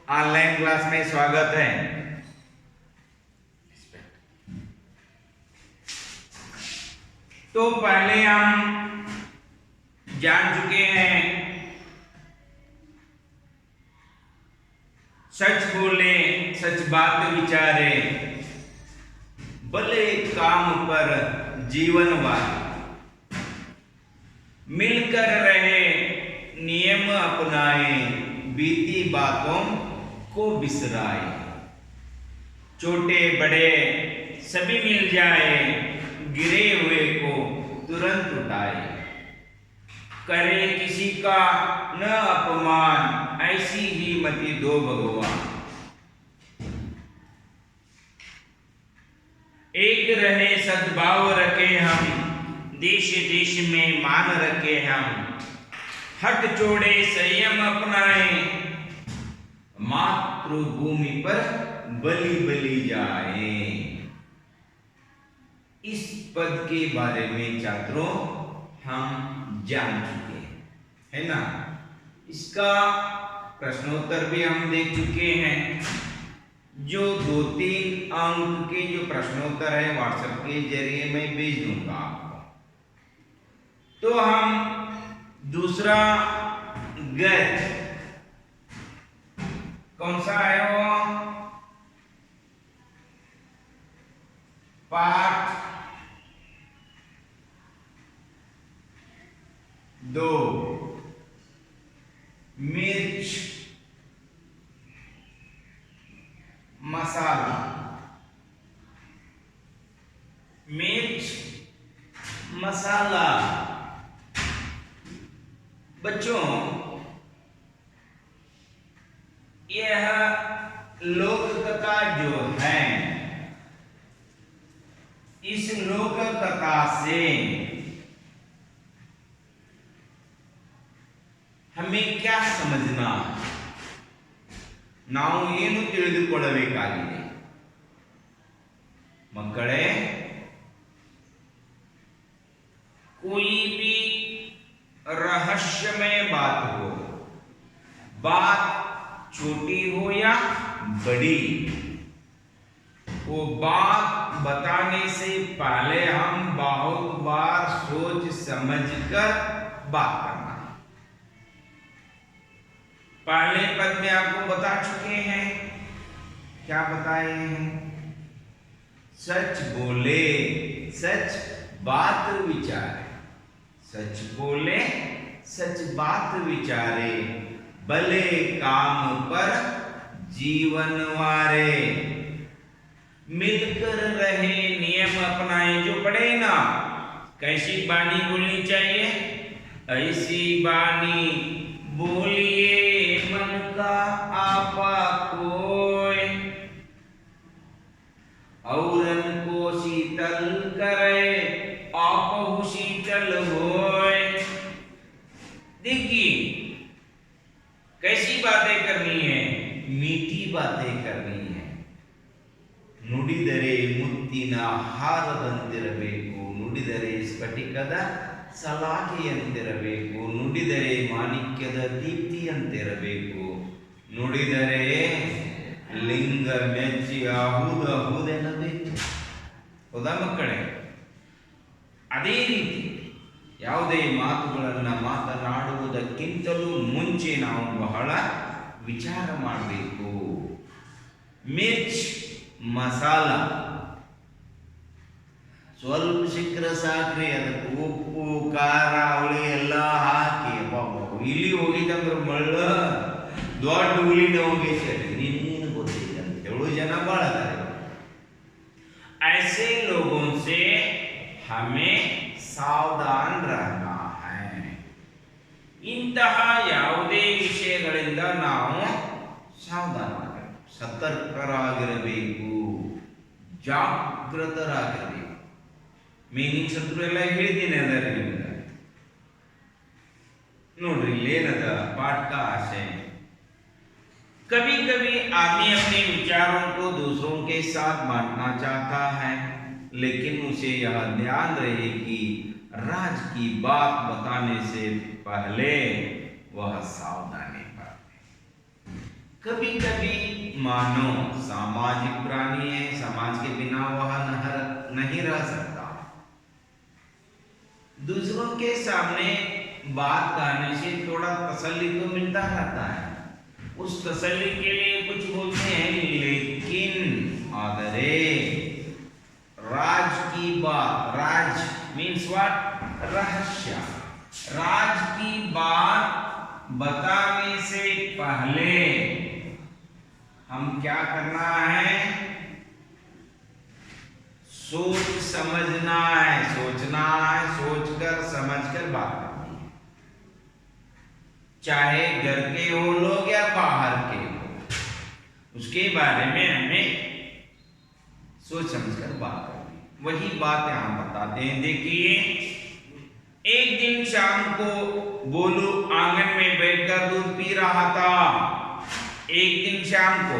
Online class में स्वागत है। तो पहले हम जान चुके हैं सच बोले, सच बात विचारे, भले काम पर जीवन वाले, मिलकर रहे नियम अपनाए, बीती बातों को बिसराए, छोटे बड़े सभी मिल जाए, गिरे हुए को तुरंत उठाए, करे किसी का न अपमान, ऐसी ही मति दो भगवान। एक रहे सद्भाव रखे हम, देश देश में मान रखे हम, हट छोड़े संयम अपनाए, मातृभूमि पर बलि बलि जाए। इस पद के बारे में छात्रों हम जान चुके हैं, है ना। इसका प्रश्नोत्तर भी हम देख चुके हैं। जो 2-3 अंक के जो प्रश्नोत्तर है व्हाट्सएप के जरिए मैं भेज दूंगा आपको। तो हम दूसरा गद्य कौन सा है वो, पाठ 2 मिर्च मसाला। मिर्च मसाला बच्चों, यह लोक कथा जो है, इस लोक कथा से हमें क्या समझना है, ನಾವು ಏನು ತಿಳಿದುಕೊಳ್ಳಬೇಕಾಗಿದೆ मಕ್ಕಳೇ। कोई भी रहस्यमय बात हो, बात छोटी हो या बड़ी, वो बात बताने से पहले हम बहुत बार सोच समझकर बात करना। पहले पद में आपको बता चुके हैं, क्या बताए हैं, सच बोले, सच बात विचारे, सच बोले, सच बात विचारे, भले काम पर जीवन वारे, मिलकर रहे नियम अपनाए। जो पढ़े ना, कैसी बानी बोलनी चाहिए, ऐसी बानी बोलिए मन का आपा कोय, औरन को शीतल करे, आपहु शीतल होय। देखिए कैसी बातें करनी है, मीठी बातें करनी है। ನುಡಿದರೆ ಮುತ್ತಿನ ಹಾರದಂತಿರಬೇಕು, ನುಡಿದರೆ ಸ್ಫಟಿಕದ ಸಲಾಕೆಯಂತಿರಬೇಕು, ನುಡಿದರೆ ಮಾಣಿಕ್ಯದ ದೀಪ್ತಿಯಂತಿರಬೇಕು, ನುಡಿದರೆ ಲಿಂಗ ಮೆಚ್ಚಿ ಆಹುದೆನ್ನಬೇಕು. ಹೌದಾ ಮಕ್ಕಳೇ? ಅದೇ ರೀತಿ ಯಾವುದೇ ಮಾತುಗಳನ್ನು ಮಾತನಾಡುವುದಕ್ಕಿಂತಲೂ ಮುಂಚೆ ನಾವು ಬಹಳ ವಿಚಾರ ಮಾಡಬೇಕು. ಮಿರ್ಚ್ ಮಸಾಲ ಸ್ವಲ್ಪ ಸಿಕ್ಕರೆ ಸಾಕ್ರಿ, ಅದಕ್ಕೆ ಉಪ್ಪು ಖಾರ ಹುಳಿ ಎಲ್ಲ ಹಾಕಿ ಇಲಿ ಹೋಗಿತ್ತಂದ್ರೆ ಮಳ್ಳ ದೊಡ್ಡ ಹುಲಿನ ಹೋಗೈತೆ, ನೀನು ಗೊತ್ತಿಲ್ಲ ಅಂತ ಹೇಳೋ ಜನ ಭಾಳ ಅದಾರೆ। ऐसे लोगों से हमें सावधान रहना है। ಇಂತಹ ಯಾವುದೇ ವಿಷಯಗಳಿಂದ ನಾವು ಸಾವಧಾನವಾಗಿರಬೇಕು, ಸತರ್ಕರಾಗಿರಬೇಕು, ಜಾಗೃತರಾಗಿರಬೇಕು. ಮೀನಿಂಗ್ಸ್ ಅಂತೂ ಎಲ್ಲ ಹೇಳಿದ್ದೀನಿ ಅದರ ನಿಮ್ಗೆ ನೋಡ್ರಿ, ಇಲ್ಲೇನದ पाठ का आशय। कभी कभी आदमी अपने विचारों को दूसरों के साथ बांटना चाहता है, लेकिन उसे यह ध्यान रहे कि राज की बात बताने से पहले वह सावधानी बरते। कभी कभी मानो सामाजिक प्राणी है, समाज के बिना वह नहीं रह सकता। दूसरों के सामने बात करने से थोड़ा तसल्ली तो मिलता रहता है, उस तसल्ली के लिए कुछ बोलते हैं, लेकिन आदरे राज की बात, राज मीन्स व्हाट, रहस्य, राज की बात बताने से पहले हम क्या करना है, सोच समझना है, सोचना है, सोचकर समझकर बात करनी है, चाहे घर के हो लोग या बाहर के हो, उसके बारे में हमें सोच समझकर बात करनी है। वही बात यहां बताते हैं। देखिए, एक दिन शाम को बोलू आंगन में बैठकर दूध पी रहा था। एक दिन शाम को,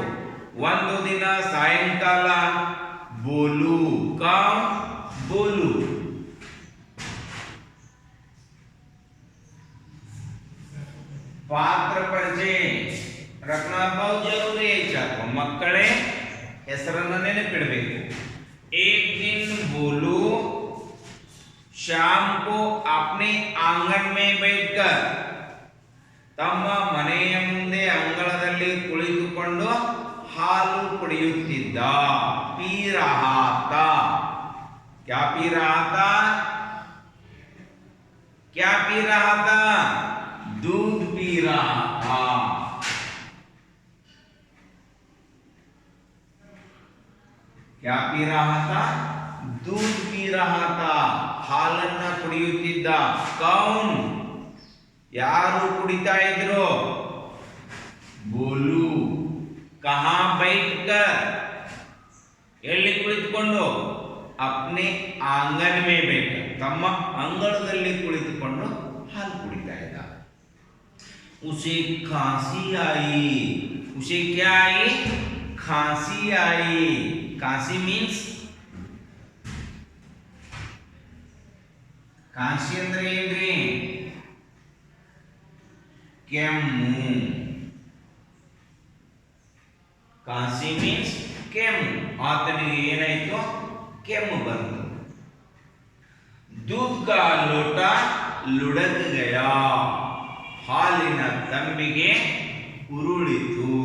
ಒಂದು ದಿನ ಸಾಯಂಕಾಲ बोलू का बोलू, पात्र परिचय रखना बहुत जरूरी है। छात्र मಕ್ಕಳೇ ಹೆಸರನ್ನ ನೆನಪಿಡಬೇಕು। एक दिन बोलू शाम को अपने आंगन में बैठकर, ತಮ್ಮ ಮನೆಯ ಮುಂದೆ ಅಂಗಳದಲ್ಲಿ ಕುಳಿತುಕೊಂಡು ಹಾಲು ಕುಡಿಯುತ್ತಿದ್ದ। पी रहा था, क्या पी रहा था, क्या पी रहा था, दूध पी रहा था। क्या पी रहा था, दूध पी रहा था, ಹಾಲನ್ನ ಕುಡಿಯುತ್ತಿದ್ದ। कौन, ಯಾರು ಕುಡಿತಾ ಇದ್ರು, बोलू। कहां बैठकर, ಎಲ್ಲಿ ಕುಳಿತುಕೊಂಡು, अपने आंगन में बैठकर, ತಮ್ಮ ಅಂಗಳದಲ್ಲಿ ಕುಳಿತುಕೊಂಡು ಹಾಲು ಕುಡಿತಾ ಇದ್ದ। उसे खांसी आई, उसे क्या आई, खांसी आई। खांसी मीन्स, खांसी ಅಂದ್ರೆ ಏನ್ರಿ, ಕೆಮ್ಮು। ಕಾಂಸಿ ಮೀನ್ಸ್ ಕೆಮ್ಮು, ಆತನಿಗೆ ಏನಾಯ್ತು, ಕೆಮ್ಮು ಬಂತು। दूध का लोटा लुढ़क गया, ಹಾಲಿನ ತಂಬಿಗೆ ಉರುಳಿತು।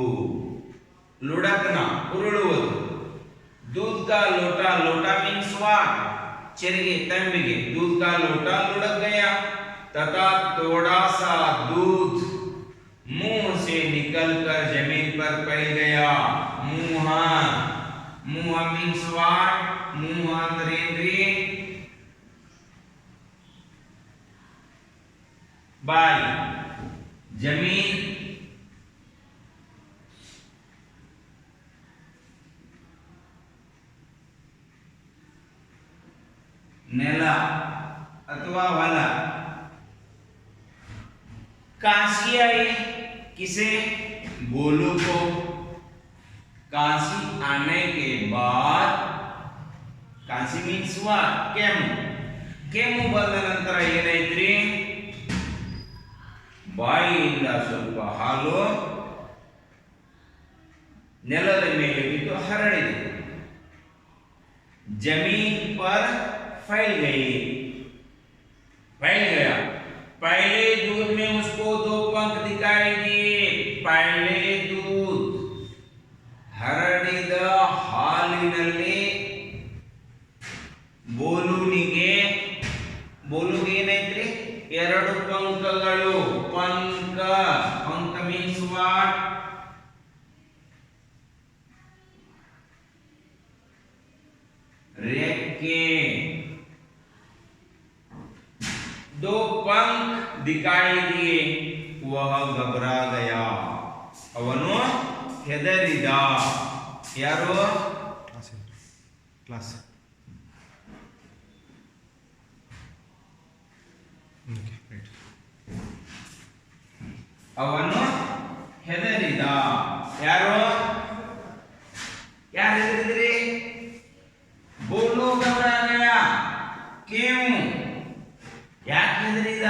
ಲುಢಕನ ಉರುಳುವುದು। दूध का लोटा, लोटा मीन्स व्हाट, चरिगे ತಂಬಿಗೆ। दूध का लोटा लुढ़क गया तथा थोड़ा सा दूध मुंह से निकलकर जमीन पर फैल गया। मुंह, मुंह मीन्स व्हाट, मुंह ಅಂದ್ರೆ ಏನ್ರಿ, ಬಾಯಿ। जमीन, नेल अथवा ಹೊಲ। कांसी आई किसे, बोलू को। कांसी आने के बाद, कांसी मीन्स व्हाट, ಕೆಮ್ಮು। ಕೆಮ್ಮು ಬಂದ ನಂತರ ಏನಾಯ್ತ್ರಿ, ಬಾಯಿಯಿಂದ ಸ್ವಲ್ಪ ಹಾಲು ನೆಲದ ಮೇಲೆ ಬಿದ್ದು ಹರಡಿತು। जमीन पर फैल गई, फैल गया। पहले दूध में उसको दो पंख दिखाई दिए। पहले दूध, ಹರಡಿದ ಹಾಲಿನಲ್ಲಿ ಬೋಲುನಿಗೆ, ಬೋಲುಗೆ ಏನೈತ್ರಿ, ಎರಡು ಪಂಖಗಳು। ಪಂಖ, ಪಂಖ ಮೀನ್ಸ್ ವಾಟ್, ರೆಕ್ಕೆ। दो पंख दिखाई दिए, वह घबरा गया, ಅವನು ಹೆದರಿದ। ಯಾರು, ಕ್ಲಾಸ್, ಅವನು ಹೆದರಿದ। ಯಾರು, ಯಾರು ಹೆದರಿದ್ರಿ, बोलू घबरा गया। क्यों, ಯಾಕೆ ಹೆದರಿದ,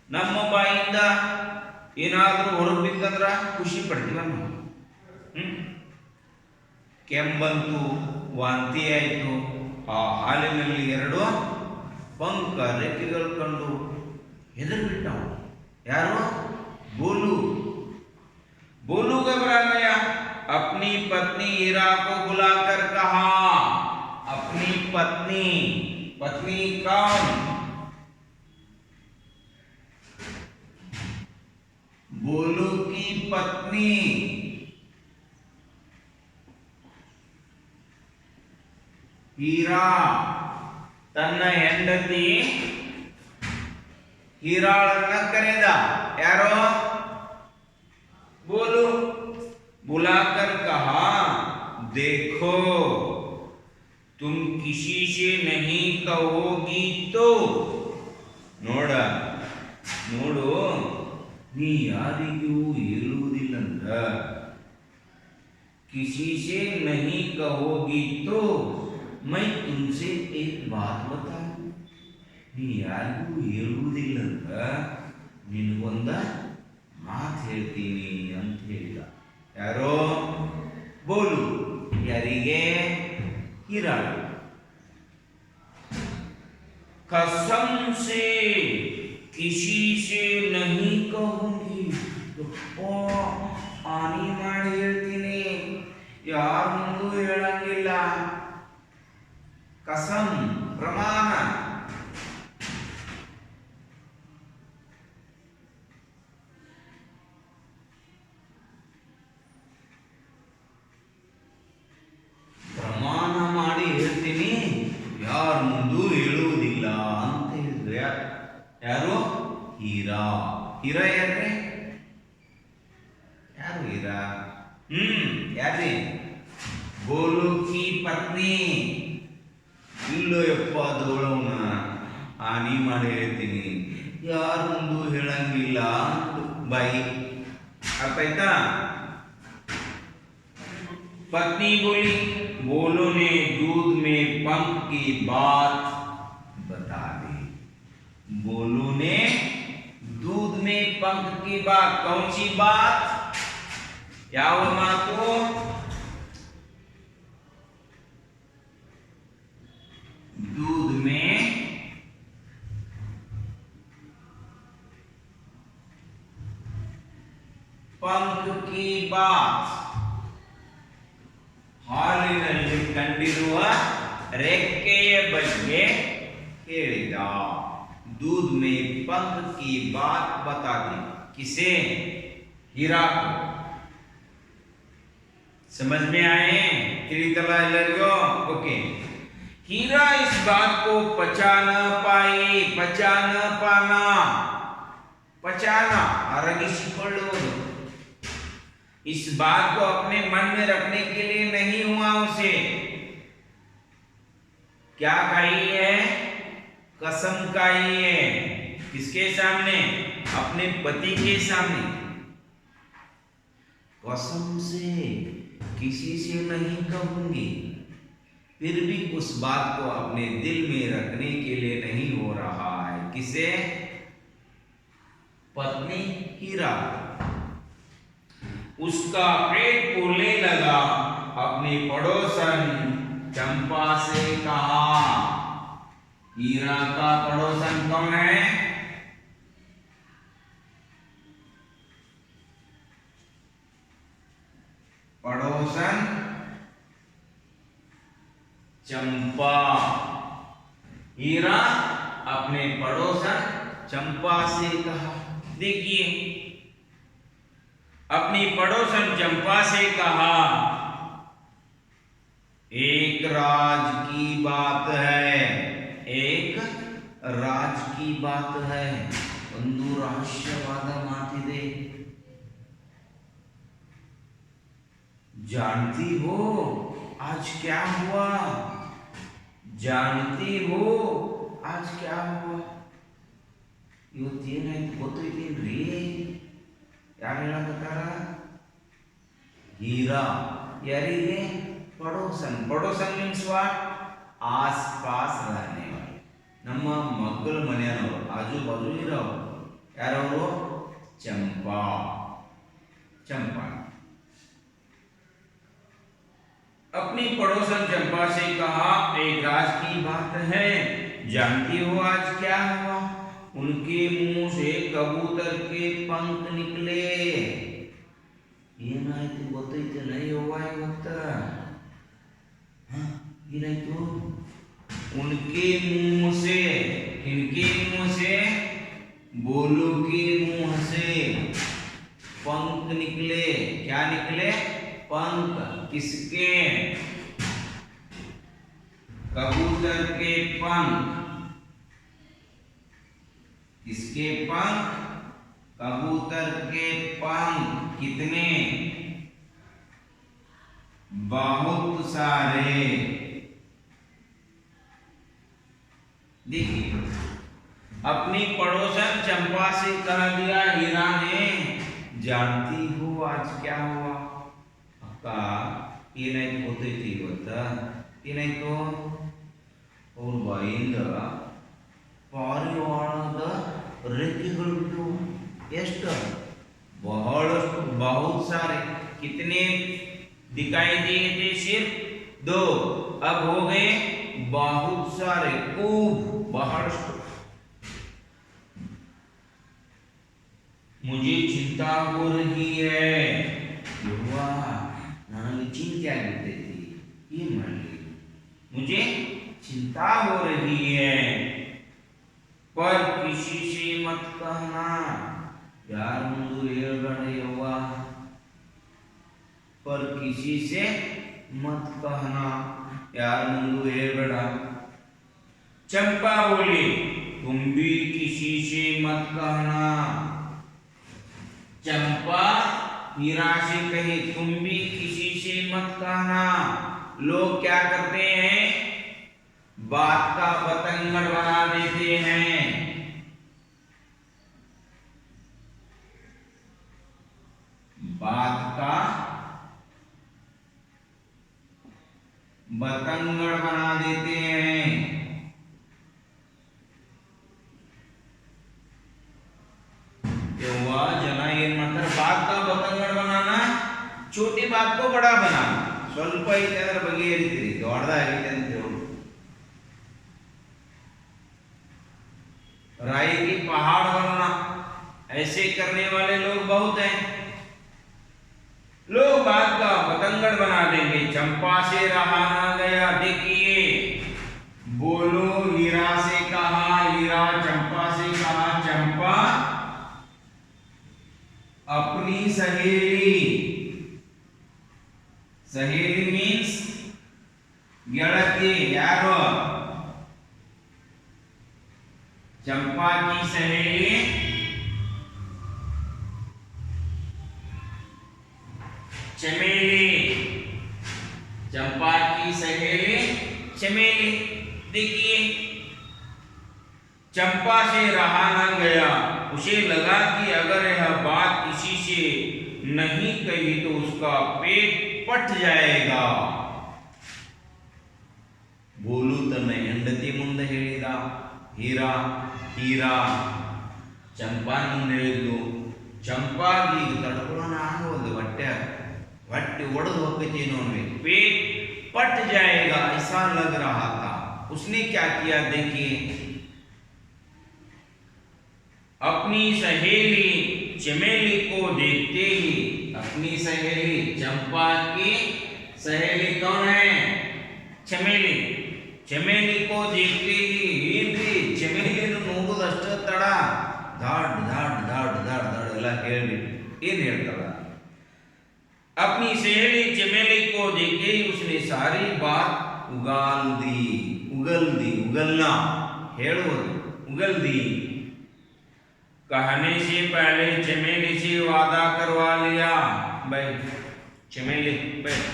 ನಮ್ಮ ಬಾಯಿಂದ ಏನಾದರೂ ಹೊರಗೆ ಬಿತ್ತಂದ್ರೆ ಒಂಥರ ಖುಷಿ ಪಡ್ತೀವ ನಾವು. ಕೆಮ್ಮಂತು, ವಾಂತಿ ಆಯಿತು, ಆ ಹಾಲಿನಲ್ಲಿ 2 ಪಂಕ ರೆಕ್ಕೆಗಳು ಕಂಡು ಹೆದರ್ಬಿಟ್ಟವು. ಯಾರು? बोलू. बोलू घबरा गया, अपनी पत्नी हीरा को बुलाकर कहा. अपनी पत्नी, पत्नी कौन? बोलू की पत्नी. हीरा ತನ್ನ ಹೆಂಡತಿ ಹೀರಾಳನ್ನ ಕರೆದ. ಯಾರೋ? बोलो. बुलाकर कहा, देखो तुम किसी से नहीं कहोगी तो. ನೋಡು ನೀ ಯಾರಿಗೂ ಹೇಳುವುದಿಲ್ಲಂತ. किसी से नहीं कहोगी तो मैं तुमसे एक बात बताऊं. ನೀ ಯಾರಿಗೂ ಹೇಳುವುದಿಲ್ಲಂತ ನಿನಗೊಂದ ಮಾತು ಹೇಳ್ತೀನಿ ಅಂತ ಹೇಳಿದ. ಯಾರೋ? ಬೋಲು. ಯಾರಿಗೆ? ಹೀರಾಳು. कसम से किसी से नहीं कहूंगी. ಆನಿ ಮಾಡಿ ಹೇಳ್ತೀನಿ, ಯಾರ ಮುಂದೂ ಹೇಳಂಗಿಲ್ಲ. कसम ಪ್ರಮಾಣ. ಪ್ರಮಾಣ ಮಾಡಿ ಹೇಳ್ತೀನಿ, ಯಾರ ಮುಂದೂ ಹೇಳುವುದಿಲ್ಲ ಅಂತ ಹೇಳಿದ್ರೆ. ಯಾರು? ಹೀರಾ. ಹೀರಾ ಯಾರ್ರಿ? ಯಾರು ಹೀರಾ? ಯಾರ್ರಿ? ಬೋಲು ಕಿ ಪತ್ನಿ. ಇಲ್ಲೋ ಯಪ್ಪ ದೋಳವನ ಆನಿ ಮಾಡಿ ಹೇಳ್ತೀನಿ, ಯಾರ ಮುಂದೂ ಹೇಳಂಗಿಲ್ಲ ಬಾಯಿ. ಅರ್ಥ ಆಯ್ತಾ? पत्नी बोली, बोलो ने दूध में पंख की बात बता दी. बोलो ने दूध में पंख की बात. कौन सी बात? ಯಾವ ಮಾತು? दूध में पंख की बात. ಹಾಲಿನಲ್ಲಿ ಕಂಡಿರುವ ರೆಕ್ಕೆಯ ಬಗ್ಗೆ ಹೇಳಿದ. दूध में पंख की बात बता दी. किसे? हीरा को. समझ में आए? ತಿಳಿತಲ್ಲ ಎಲ್ಲರಿಗೂ? ओके. हीरा इस बात को पचा न पाई. पचा न पाना, पचाना ಅರಗಿಸಿಕೊಳ್ಳುವುದು. इस बात को अपने मन में रखने के लिए नहीं हुआ उसे. क्या कही है? कसम कही है. किसके सामने? अपने पति के सामने. कसम से किसी से नहीं कहूंगी. फिर भी उस बात को अपने दिल में रखने के लिए नहीं हो रहा है. किसे? पत्नी हीरा. उसका पेट फूलने लगा. अपनी पड़ोसन चंपा से कहा. हीरा का पड़ोसन कौन है? पड़ोसन चंपा. हीरा अपने पड़ोसन चंपा से कहा. देखिए, अपनी पड़ोसन चंपा से कहा, एक राज की बात है. एक राज की बात है. ಒಂದು ರಹಸ್ಯವಾದ ಮಾತಿದೆ. जानती हो आज क्या हुआ? जानती हो आज क्या हुआ? ಇವತ್ತೇನಾಯ್ತು ಗೊತ್ತೈತೇನ್ರಿ? ಯಾರು ಹೇಳಕತ್ತಾರ? हीरा. ಯಾರಿಗೆ? पड़ोसन. पड़ोसन मीन्स व्हाट? आस पास रहने वाले. ನಮ್ಮ ಮಕ್ಕಳ ಮನೆಯವರು, ಆಜು ಬಾಜು ಇರೋರು. ಯಾರವರು? ಚಂಪಾ. चंपा अपनी पड़ोसन चंपा से कहा, एक राज की बात है, जानती हो आज क्या हुआ? उनके मुंह से कबूतर के पंख निकले। ಏನಾಯ್ತು ಗೊತ್ತೈತಲ್ಲ ಯವ್ವ ಇವತ್ತ? ಏನಾಯ್ತು? उनके मुंह से, इनके मुंह से, बोलू के मुंह से पंख निकले। क्या निकले? पंख। किसके? कबूतर के पंख। किसके पंख? कबूतर के पंख। कितने? बहुत सारे। देखिए, अपनी पड़ोसन चंपा से कह दिया हीरा ने, जानती हो आज क्या हुआ? अक्का ಏನಾಯ್ತು ಗೊತ್ತೈತಿ ಇವತ್ತ? ಏನಾಯ್ತು? ಅವ್ರ ಬಾಯಿಂದ ಪಾರಿವಾಳದ ರೆಕ್ಕೆಗಳು ಬಿಟ್ಟು ಎಷ್ಟು? ಬಹಳಷ್ಟು, बहुत सारे। कितने दिखाई दिए थे? सिर्फ 2, अब हो गए बहुत सारे। खूब, बहळಷ್ಟು। मुझे चिंता हो रही है। युवा ನನಗೆ ಚಿಂತೆ ಆಗುತ್ತೈತಿ, ಏನ್ ಮಾಡಲಿ? मुझे चिंता हो रही है, पर किसी से मत कहना। यार मुंदू ಹೇಳ್ಬೇಡ ಯವ್ವ, पर किसी से मत कहना, यार मुंदू ಹೇಳ್ಬೇಡ। चंपा बोली, तुम भी किसी से मत कहना। चंपा हीरा से कहे, तुम भी किसी से मत कहना। लोग क्या करते हैं? बात का बतंगड़ बना देते हैं। बात का बतंगड़ बना देते हैं। जना ये मतलब बात का बतंगड़ बनाना, छोटी बात को बड़ा बनाना। ಸ್ವಲ್ಪ ಐತೆ ಅದರ ಬಗ್ಗೆ ಹೇಳ್ತೀರಿ, ದೊಡ್ಡದಾಗೈತೆ ಅಂತ ಹೇಳಿ राई की पहाड़ बनना। ऐसे करने वाले लोग बहुत हैं। लोग बात का बतंगड़ बना देंगे। चंपा से रहा ना गया। देखिए, बोलो हीरा से कहा, हीरा चंपा से कहा, चंपा अपनी सहेली, सहेली मीन्स ಗೆಳತಿ। ಯಾರು? चंपा की सहेली चमेली। चंपा की सहेली चमेली। देखिए, चंपा से रहा न गया। उसे लगा कि अगर यह बात किसी से नहीं कही तो उसका पेट पट जाएगा। बोलू तन्न ಹೆಂಡತಿ ಮುಂದೆ ಹೇಳಿದ हीरा, हीरा चंपा ಮುಂದೆ ಹೇಳಿದ್ಲು। चंपागी तड़कोना आगोल्ದು, ಹೊಟ್ಟೆ ಒಡೆದು ಹೋಗ್ತೇನೋ ಅನ್ಬೇಕು। पेट पट जाएगा ऐसा लग रहा था। उसने क्या किया? देखिए, अपनी सहेली चमेली को देखते ही, अपनी सहेली चंपा की सहेली कौन है? चमेली। चमेली को देखते ही चमेली ನೋಡುದಷ್ಟ ತಡ ಧಾಡ್ ಧಾಡ್ ಧಾಡ್ ಧಾಡ್ ಧಾಡ್ ಎಲ್ಲ ಹೇಳ್ಬಿಟ್ಟು ಏನ್ ಹೇಳ್ತಾಳ? अपनी सहेली चमेली को देखे ही उसने सारी बात उगाल दी। उगल दी, उगलना ಹೇಳುವುದು, उगल दी। कहने से पहले चमेली से वादा करवा लिया। भाई चमेली बैठ,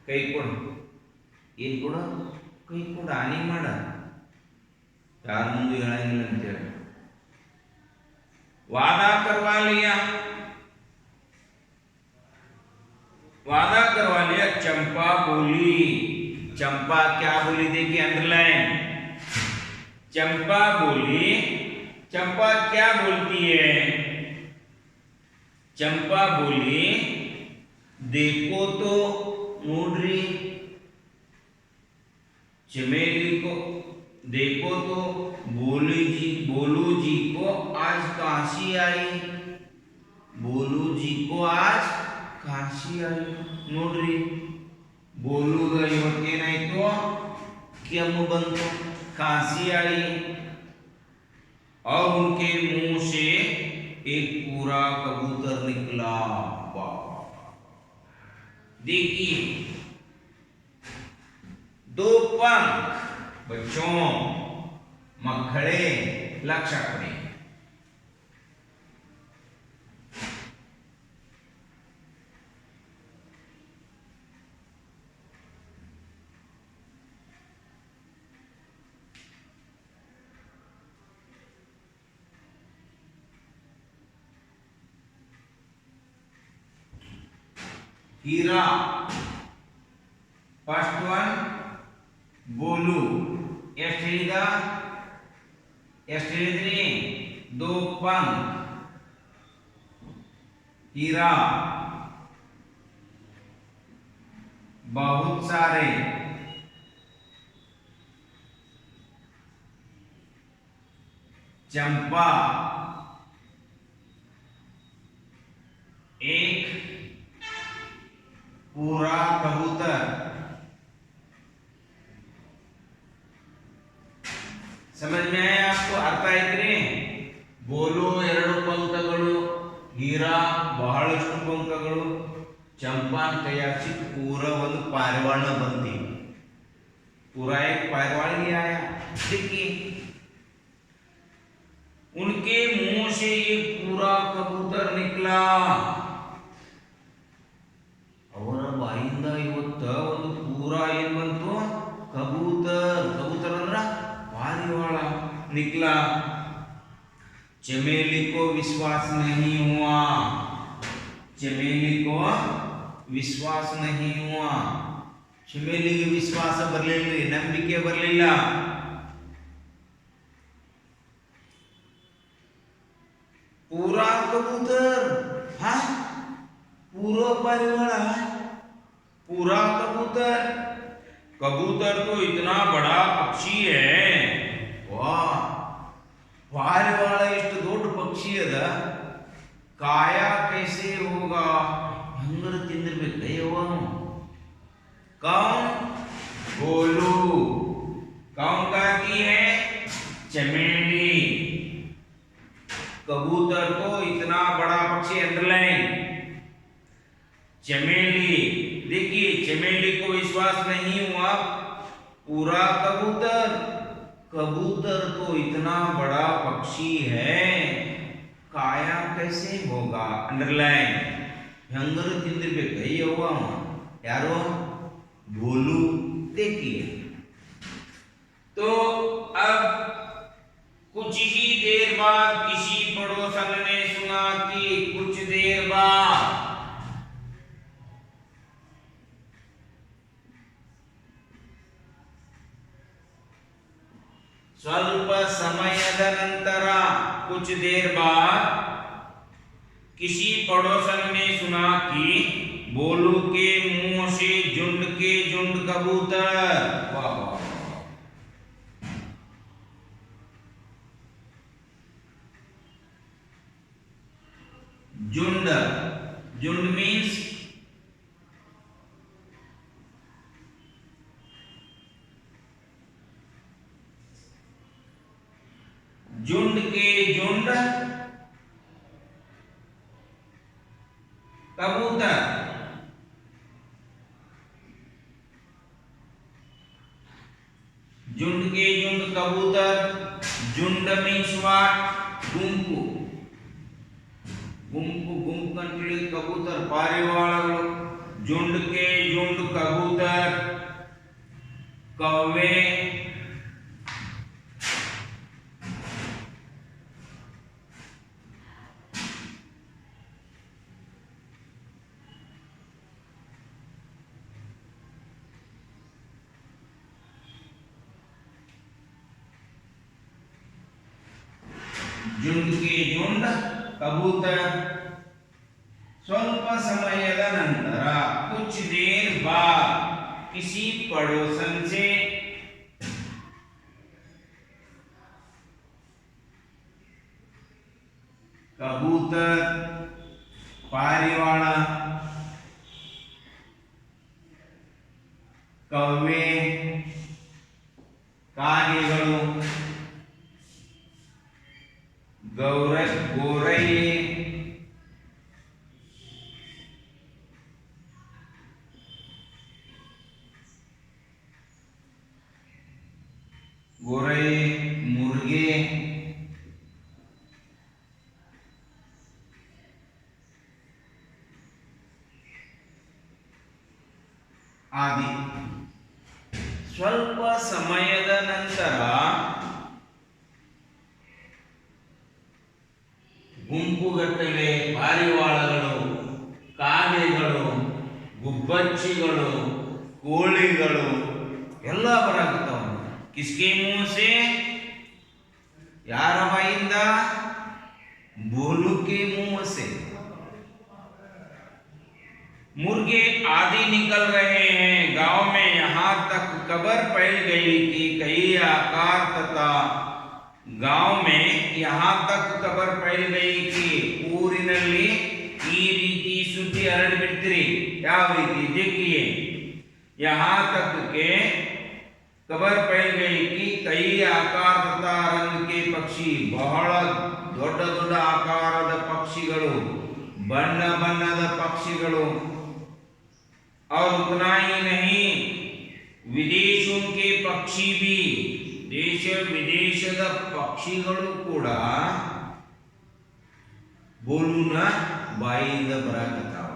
कई कोड ಏನ್ ಕೊಡ? ಕೈ ಕೊಡ, ಹಾನಿ ಮಾಡ, ಯಾರ ಮುಂದೆ ಹೇಳಂಗಿಲ್ಲ ಅಂತೇಳಿ वादा करवा लिया। वादा करवा लिया। चंपा बोली, चंपा क्या बोली? देखिए अंडरलाइन, चंपा बोली। चंपा क्या बोलती है? चंपा बोली देखो तो नोड्री, चमेली को देखो तो बोलू जी को आज काशी आई, बोलू जी को आज काशी आई नोड्री, बोलूगा ಇವತ್ತೇನಾಯ್ತು ಕೆಮ್ಮು ಬಂತು, खांसी आई और उनके मुंह से एक पूरा कबूतर निकला। देखिए दो पंख बच्चों मखड़े लक्ष्य करें। हीरा फर्स्ट वन, बोलू ಎಷ್ಟು ಹೇಳಿದ್ರಿ दो पंख, हीरा बहुत सारे, चंपा एक पूरा कबूतर। समझ में आया आपको? अर्थ आಯ್ತ್ರಿ? ಬೋಲು ಎರಡು ಪಂಖಗಳು, ಹೀರಾ ಬಹಳಷ್ಟು ಪಂಖಗಳು, चंपा तैयार पूरा ಒಂದು पारिवाಳ बनती, पूरा एक पारिवाळ ही आया। देखिए उनके मुंह से एक पूरा कबूतर निकला, ಅವರ ಬಾಯಿಂದ ಇವತ್ತ ಒಂದು ಪೂರಾ ಏನ್ ಬಂತು ಕಬೂತರ್, ಕಬೂತರ್ ಅಂದ್ರ ಪಾರಿವಾಳ निकला। चमेली को विश्वास नहीं हुआ, चमेली को विश्वास नहीं हुआ, चमेलिಗೆ ವಿಶ್ವಾಸ ಬರಲಿಲ್ಲ, ನಂಬಿಕೆ ಬರಲಿಲ್ಲ। पूरा कबूतर, हाँ पूरा परिवार, पूरा कबूतर, कबूतर तो इतना बड़ा पक्षी है, वाह पारिवाಳ ಎಷ್ಟು ದೊಡ್ಡ ಪಕ್ಷಿ ಅದ, ಕಾಯ कैसे होगा, ಹಂಗರ ತಿಂದಿರಬೇಕಯ್ಯವ। कौन? बोलू। कौन कहती है? चमेली। कबूतर तो इतना बड़ा पक्षी, अंडरलाइन चमेली। देखिए चमेली को विश्वास नहीं हुआ, पूरा कबूतर, कबूतर तो इतना बड़ा पक्षी है, काया कैसे होगा, अंडरलाइन। हंगर ತಿಂದಿರಬೇಕಯ್ಯವ್ವ ಯಾರೋ बोलू। देखिए तो अब कुछ ही देर बाद किसी पड़ोसन ने सुना कि कुछ देर बाद ಸ್ವಲ್ಪ ಸಮಯದ ನಂತರ, कुछ देर बाद किसी पड़ोसन ने सुना कि बोलू के मुंह से झुंड के झुंड कबूतर, वाह वाह, झुंड, झुंड मीन्स झुंड के झुंड कबूतर, झुंड के झुंड कबूतर, झुंड मीन्स व्हाट, गुंपು, गुंपು गुंಪು ಅಂತೇಳಿ ಕಬೂತರ್ ಪಾರಿವಾಳಗಳು, झुंड के झुंड कबूतर, कौवे, झुंड के झुंड कबूतर, ಸ್ವಲ್ಪ ಸಮಯದ ನಂತರ कुछ देर बाद किसी पड़ोसन से कबूतर, पारिवाಳ, कौवे, काಗೆಗಳು, गोरैये, मुर्गे, आदि ಸ್ವಲ್ಪ ಸಮಯದ ನಂತರ ಗುಂಪುಗಟ್ಟಲೆ ಪಾರಿವಾಳಗಳು, ಕಾಗೆಗಳು, ಗುಬ್ಬಚ್ಚಿಗಳು, ಕೋಳಿಗಳು ಎಲ್ಲ ಬರಾಕತ್ತಾವ. ಕಿಸ್ಕೆ मुंह से यार बाइंदा बोलू के मुंह से मुर्गे आदि निकल रहे हैं. गांव में यहाँ तक खबर फैल गई कि कई आकार तथा गांव में यहाँ तक खबर फैल गई कि ಊರಿನಲ್ಲಿ ಈ ರೀತಿ ಸುದ್ದಿ ಹರಡಿಬಿಡ್ತಿರಿ. ಯಾವ ರೀತಿ देखिए, यहाँ तक के खबर फैल गई कि कई आकार तथा रंग के पक्षी, ಬಹಳ ದೊಡ್ಡ ದೊಡ್ಡ ಆಕಾರದ ಪಕ್ಷಿಗಳು, ಬಣ್ಣ ಬಣ್ಣದ ಪಕ್ಷಿಗಳು, और उतना ही नहीं विदेशों के पक्षी भी, देश विदेशದ ಪಕ್ಷಿಗಳು ಕೂಡ बोलून बाइंद बराकताव.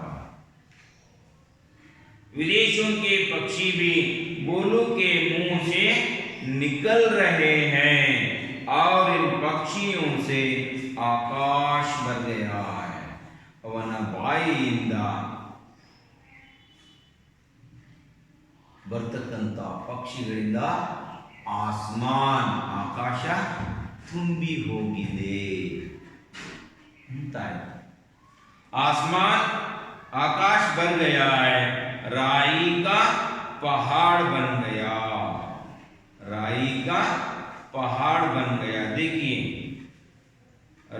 विदेशों के पक्षी भी बोलू के मुंह से निकल रहे हैं और इन पक्षियों से आकाश भर गया है. ಅವನ ಬಾಯಿಯಿಂದ ಬರ್ತಕ್ಕಂಥ ಪಕ್ಷಿಗಳಿಂದ ಆಸ್ಮಾನ್, ಆಕಾಶ ತುಂಬಿ ಹೋಗಿದೆ ಅಂತ. आसमान आकाश बन गया है, राई का पहाड़ बन गया, राई का पहाड़ बन गया. देखिए,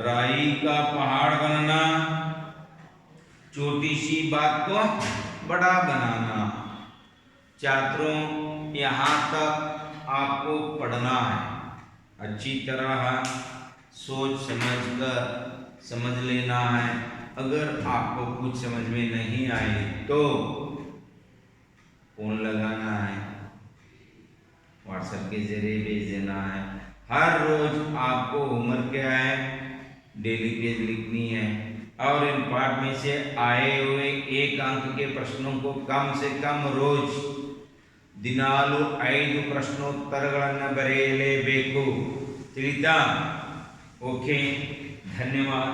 राई का पहाड़ बनना, छोटी सी बात को बड़ा बनाना. छात्रों, यहाँ तक आपको पढ़ना है, अच्छी तरह सोच समझ कर समझ लेना है. अगर आपको कुछ समझ में नहीं आए तो फोन लगाना है, व्हाट्सएप के जरिए भेज देना है. हर रोज आपको होमवर्क क्या है, डेली पेज लिखनी है और इन पाठ में से आए हुए 1 अंक के प्रश्नों को कम से कम रोज ದಿನಾಲು 5 ಪ್ರಶ್ನೋತ್ತರಗಳನ್ನು ಬರೆಯಲೇಬೇಕು. ತಿಳಿತಾ? ಓಕೆ, ಧನ್ಯವಾದ.